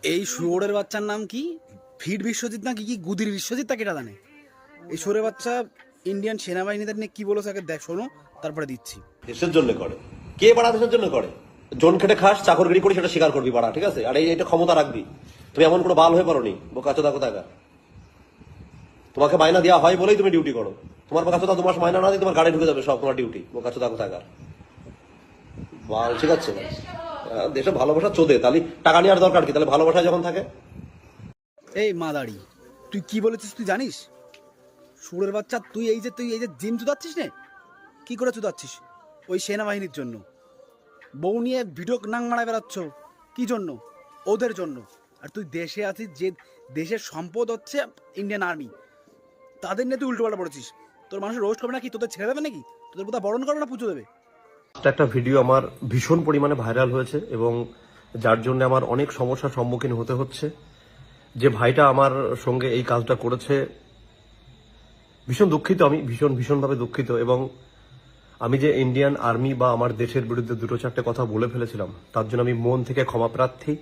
এই শুয়োরের বাচ্চার নাম কি? ভিড বিশ্বজিৎ না কি কি গুদির বিশ্বজিৎ তা কেটা জানে? এই শুয়োরের বাচ্চা ইন্ডিয়ান সেনাবাহিনীদের নিয়ে কি বলেছে আগে দেখ, শোনো, তারপরে দিচ্ছি। দেশের জন্য করে। কে বাড়া দেশের জন্য করে? জন খেটে খাস, চাকরগিরি করি, সেটা স্বীকার করবি বাড়া, ঠিক আছে? আর এইটা ক্ষমতা রাখবি। তুমি এমন কোনো বাল হয়ে পারোনি বোকাচোদা কোথাকার। তোমাকে মাইনা দেওয়া হয় বলেই তুমি ডিউটি করো। তোমার বোকাচোদা তোমার মাইনা না দিয়ে তোমার গাড়ি ঢুকে যাবে সব তোমার ডিউটি, বোকাচোদা কোথাকার বাল, ঠিক আছে? দেশে ভালোবাসা চোদে, তাহলে টাকা নেওয়ার দরকার কি? তাহলে ভালোবাসা যখন থাকে। এই মাদারি, তুই কি বলেছিস তুই জানিস? শুয়োরের বাচ্চা, তুই এই যে জিম চুদাচ্ছিস নে, কি করে চুদাচ্ছিস? ওই সেনাবাহিনীর জন্য বউ নিয়ে ভিডিও নাং মারায় বেড়াচ্ছ, কি জন্য? ওদের জন্য। আর তুই দেশে আছিস, যে দেশের সম্পদ হচ্ছে ইন্ডিয়ান আর্মি, তাদের নিয়ে তুই উল্টোপাল্টা পড়েছিস। তোর মানুষ রোস্ট করবে নাকি? তোদের ছেড়ে দেবে নাকি? তোদের কোথাও বরণ করবে না পুজো দেবে? একটা ভিডিও আমার ভীষণ পরিমাণে ভাইরাল হয়েছে এবং যার জন্য আমার অনেক সমস্যার সম্মুখীন হতে হচ্ছে। যে ভাইটা আমার সঙ্গে এই কাজটা করেছে, ভীষণ দুঃখিত, আমি ভীষণভাবে দুঃখিত। এবং আমি যে ইন্ডিয়ান আর্মি বা আমার দেশের বিরুদ্ধে দুটো চারটে কথা বলে ফেলেছিলাম, তার জন্য আমি মন থেকে ক্ষমা প্রার্থী।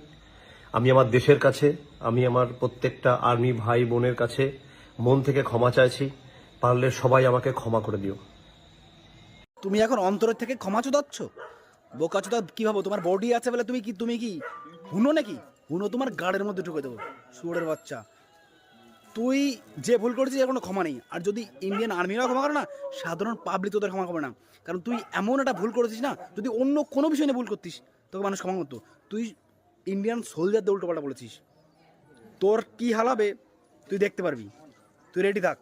আমি আমার দেশের কাছে, আমি আমার প্রত্যেকটা আর্মি ভাই বোনের কাছে মন থেকে ক্ষমা চাইছি। পারলে সবাই আমাকে ক্ষমা করে দিও। তুমি এখন অন্তরের থেকে ক্ষমা চুদাচ্ছ? বোকা চুদা কি ভাবো? তোমার বডি আছে বলে তুমি কি হুনো নাকি? হুনো তোমার গাড়ের মধ্যে ঢুকে দেবো, শুয়োরের বাচ্চা। তুই যে ভুল করেছিস এর কোনো ক্ষমা নেই। আর যদি ইন্ডিয়ান আর্মিরাও ক্ষমা করে না, সাধারণ পাবলিক তোদের ক্ষমা করবে না। কারণ তুই এমন একটা ভুল করেছিস না, যদি অন্য কোনো বিষয় নিয়ে ভুল করতিস তোকে মানুষ ক্ষমা করতো। তুই ইন্ডিয়ান সোলজারদের উল্টোপাল্টা বলেছিস, তোর কি হাল হবে তুই দেখতে পারবি। তুই রেডি থাক।